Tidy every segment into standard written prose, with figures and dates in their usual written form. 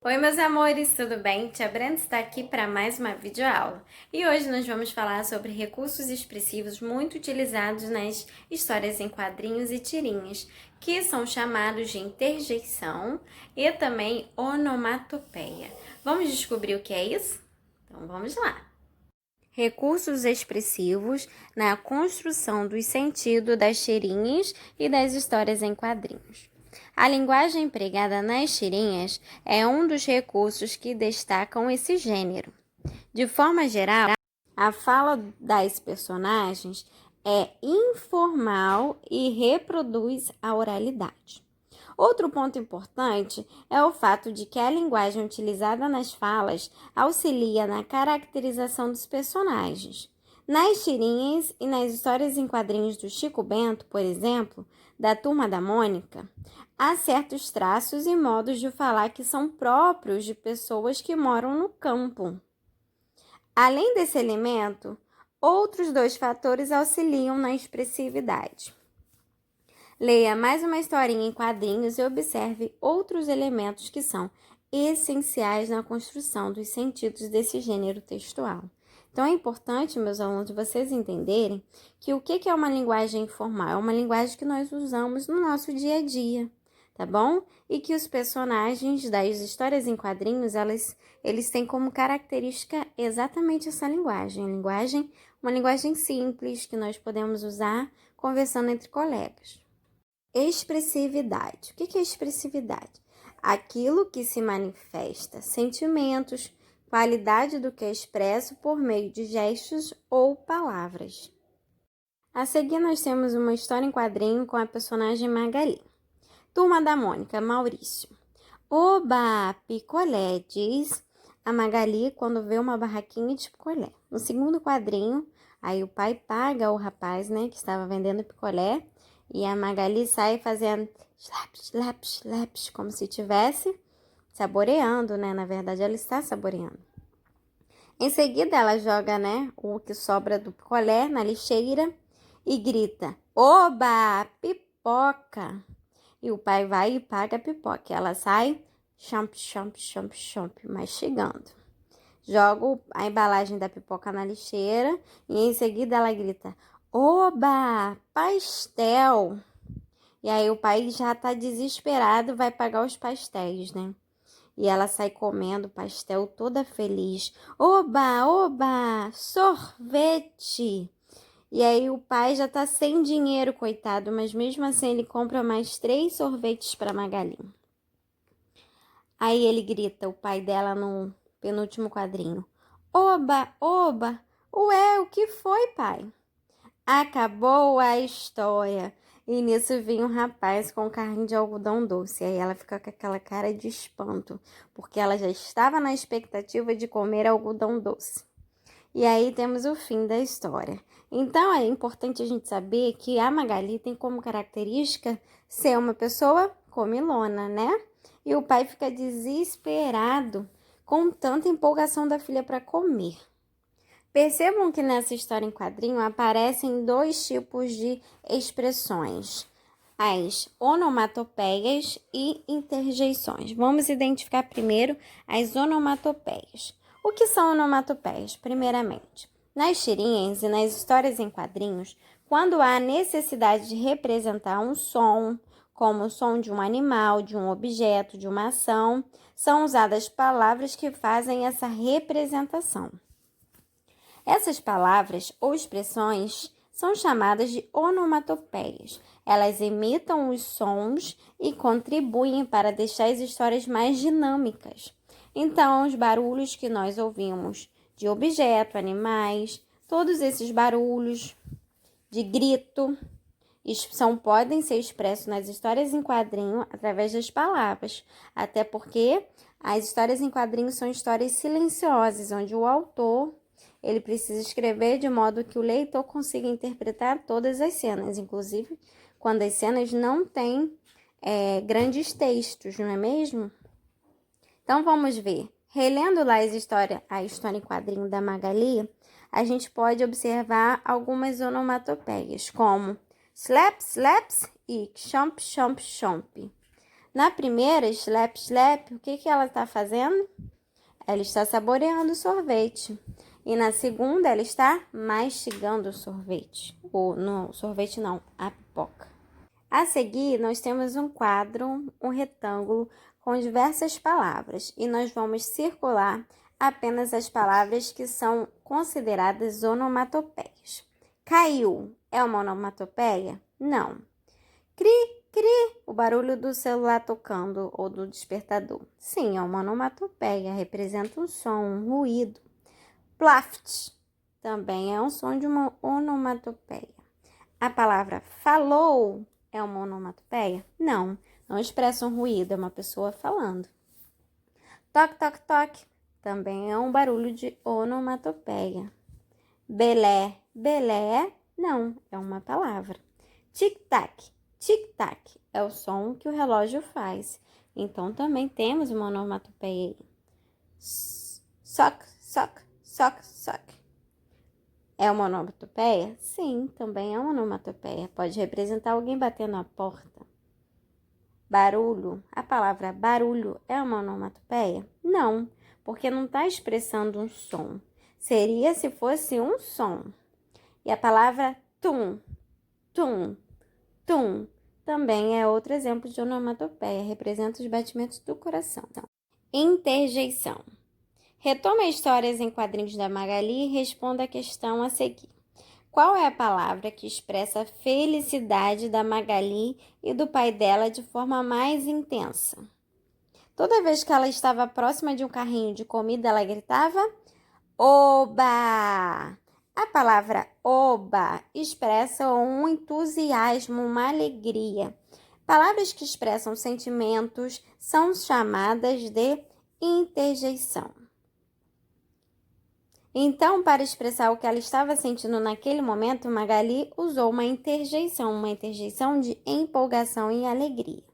Oi, meus amores, tudo bem? Tia Brenda está aqui para mais uma videoaula. E hoje nós vamos falar sobre recursos expressivos muito utilizados nas histórias em quadrinhos e tirinhas, que são chamados de interjeição e também onomatopeia. Vamos descobrir o que é isso? Então vamos lá! Recursos expressivos na construção do sentido das tirinhas e das histórias em quadrinhos. A linguagem empregada nas tirinhas é um dos recursos que destacam esse gênero. De forma geral, a fala das personagens é informal e reproduz a oralidade. Outro ponto importante é o fato de que a linguagem utilizada nas falas auxilia na caracterização dos personagens. Nas tirinhas e nas histórias em quadrinhos do Chico Bento, por exemplo, da Turma da Mônica, há certos traços e modos de falar que são próprios de pessoas que moram no campo. Além desse elemento, outros dois fatores auxiliam na expressividade. Leia mais uma historinha em quadrinhos e observe outros elementos que são essenciais na construção dos sentidos desse gênero textual. Então, é importante, meus alunos, vocês entenderem que o que é uma linguagem informal? É uma linguagem que nós usamos no nosso dia a dia, tá bom? E que os personagens das histórias em quadrinhos, eles têm como característica exatamente essa linguagem. Uma linguagem simples que nós podemos usar conversando entre colegas. Expressividade. O que é expressividade? Aquilo que se manifesta sentimentos, qualidade do que é expresso por meio de gestos ou palavras. A seguir, nós temos uma história em quadrinho com a personagem Magali. Turma da Mônica, Maurício. Oba, picolé, diz a Magali quando vê uma barraquinha de picolé. No segundo quadrinho, aí o pai paga o rapaz, que estava vendendo picolé, e a Magali sai fazendo slaps, slaps, slaps, como se estivesse saboreando, Na verdade, ela está saboreando. Em seguida, ela joga, o que sobra do picolé na lixeira e grita, oba, pipoca! E o pai vai e paga a pipoca. Ela sai, chomp, chomp, chomp, chomp, mastigando. Joga a embalagem da pipoca na lixeira e em seguida ela grita, oba, pastel! E aí o pai já tá desesperado, vai pagar os pastéis, E ela sai comendo pastel toda feliz. Oba, oba, sorvete! E aí o pai já tá sem dinheiro, coitado, mas mesmo assim ele compra mais 3 sorvetes para Magali. Aí ele grita, o pai dela no penúltimo quadrinho. Oba, oba, ué, o que foi, pai? Acabou a história. E nisso vinha um rapaz com um carrinho de algodão doce. Aí ela fica com aquela cara de espanto, porque ela já estava na expectativa de comer algodão doce. E aí temos o fim da história. Então é importante a gente saber que a Magali tem como característica ser uma pessoa comilona, E o pai fica desesperado com tanta empolgação da filha para comer. Percebam que nessa história em quadrinho aparecem 2 tipos de expressões, as onomatopeias e interjeições. Vamos identificar primeiro as onomatopeias. O que são onomatopeias? Primeiramente, nas tirinhas e nas histórias em quadrinhos, quando há necessidade de representar um som, como o som de um animal, de um objeto, de uma ação, são usadas palavras que fazem essa representação. Essas palavras ou expressões são chamadas de onomatopeias. Elas imitam os sons e contribuem para deixar as histórias mais dinâmicas. Então, os barulhos que nós ouvimos de objeto, animais, todos esses barulhos de grito, podem ser expressos nas histórias em quadrinho através das palavras, até porque as histórias em quadrinho são histórias silenciosas, onde o autor ele precisa escrever de modo que o leitor consiga interpretar todas as cenas, inclusive quando as cenas não têm grandes textos, não é mesmo? Então, vamos ver. Relendo lá a história em quadrinho da Magali, a gente pode observar algumas onomatopeias, como slap, slaps e chomp, chomp, chomp. Na primeira, slap, slap, o que ela está fazendo? Ela está saboreando o sorvete. E na segunda, ela está mastigando o sorvete. Ou, não, sorvete não, a pipoca. A seguir, nós temos um quadro, um retângulo, com diversas palavras. E nós vamos circular apenas as palavras que são consideradas onomatopeias. Caiu é uma onomatopeia? Não. Cri, cri, o barulho do celular tocando ou do despertador. Sim, é uma onomatopeia, representa um som, um ruído. Plaft também é um som de uma onomatopeia. A palavra falou é uma onomatopeia? Não, não expressa um ruído, é uma pessoa falando. Toque, toque, toque também é um barulho de onomatopeia. Belé, belé, não, é uma palavra. Tic-tac, tic-tac é o som que o relógio faz. Então, também temos uma onomatopeia aí. Soc, soc, soc, soc. É uma onomatopeia? Sim, também é uma onomatopeia. Pode representar alguém batendo a porta. Barulho. A palavra barulho é uma onomatopeia? Não, porque não está expressando um som. Seria se fosse um som. E a palavra tum, tum, tum, também é outro exemplo de onomatopeia. Representa os batimentos do coração. Então, interjeição. Retoma histórias em quadrinhos da Magali e responda a questão a seguir. Qual é a palavra que expressa a felicidade da Magali e do pai dela de forma mais intensa? Toda vez que ela estava próxima de um carrinho de comida, ela gritava oba! A palavra oba expressa um entusiasmo, uma alegria. Palavras que expressam sentimentos são chamadas de interjeição. Então, para expressar o que ela estava sentindo naquele momento, Magali usou uma interjeição de empolgação e alegria.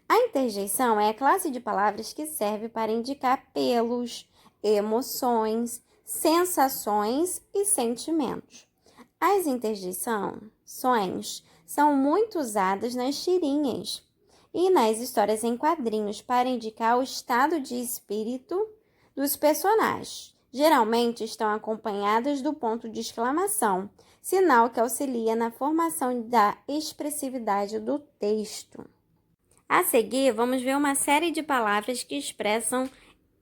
A interjeição é a classe de palavras que serve para indicar apelos, emoções, sensações e sentimentos. As interjeições são muito usadas nas tirinhas e nas histórias em quadrinhos para indicar o estado de espírito dos personagens. Geralmente estão acompanhadas do ponto de exclamação, sinal que auxilia na formação da expressividade do texto. A seguir, vamos ver uma série de palavras que expressam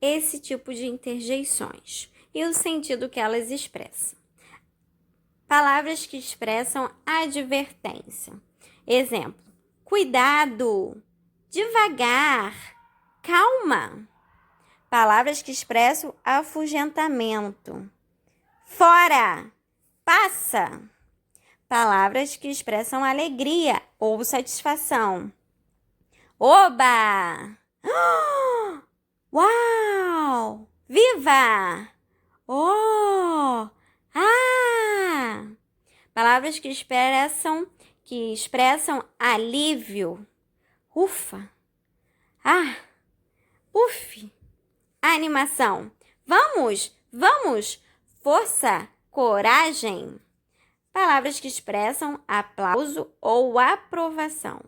esse tipo de interjeições e o sentido que elas expressam. Palavras que expressam advertência. Exemplo: cuidado, devagar, calma. Palavras que expressam afugentamento. Fora, passa. Palavras que expressam alegria ou satisfação. Oba! Uau! Viva! Oh! Ah! Palavras que expressam alívio. Ufa! Ah! Uf! Animação. Vamos! Vamos! Força! Coragem! Palavras que expressam aplauso ou aprovação.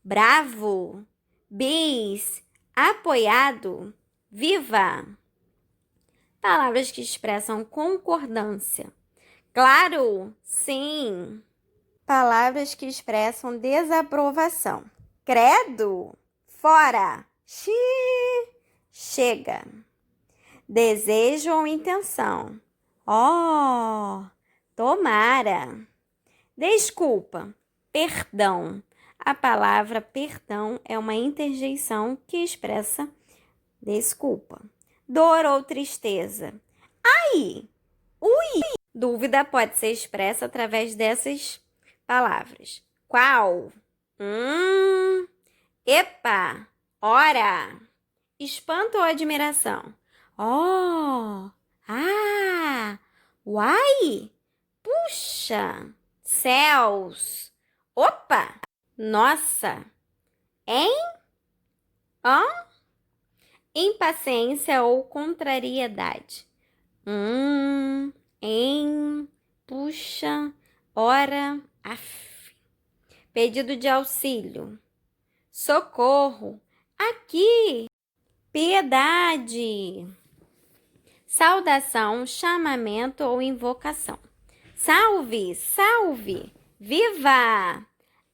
Bravo! Bis! Apoiado! Viva! Palavras que expressam concordância. Claro! Sim! Palavras que expressam desaprovação. Credo! Fora! Xiii! Chega! Desejo ou intenção. Oh! Tomara! Desculpa! Perdão! A palavra perdão é uma interjeição que expressa desculpa. Dor ou tristeza. Ai! Ui! Dúvida pode ser expressa através dessas palavras. Qual? Epa! Ora! Espanto ou admiração? Oh! Ah! Uai! Puxa! Céus! Opa! Nossa! Hein? Hã? Impaciência ou contrariedade. Em, puxa, ora, af. Pedido de auxílio. Socorro, aqui, piedade. Saudação, chamamento ou invocação. Salve, salve, viva,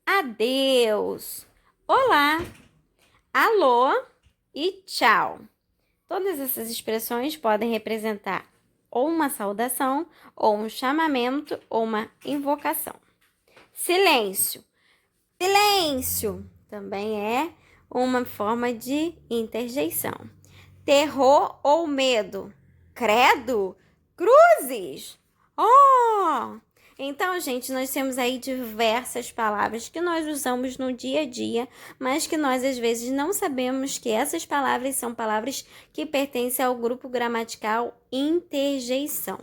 adeus, olá, alô e tchau. Todas essas expressões podem representar ou uma saudação, ou um chamamento, ou uma invocação. Silêncio. Silêncio também é uma forma de interjeição. Terror ou medo? Credo? Cruzes? Oh! Então, gente, nós temos aí diversas palavras que nós usamos no dia a dia, mas que nós às vezes não sabemos que essas palavras são palavras que pertencem ao grupo gramatical interjeição.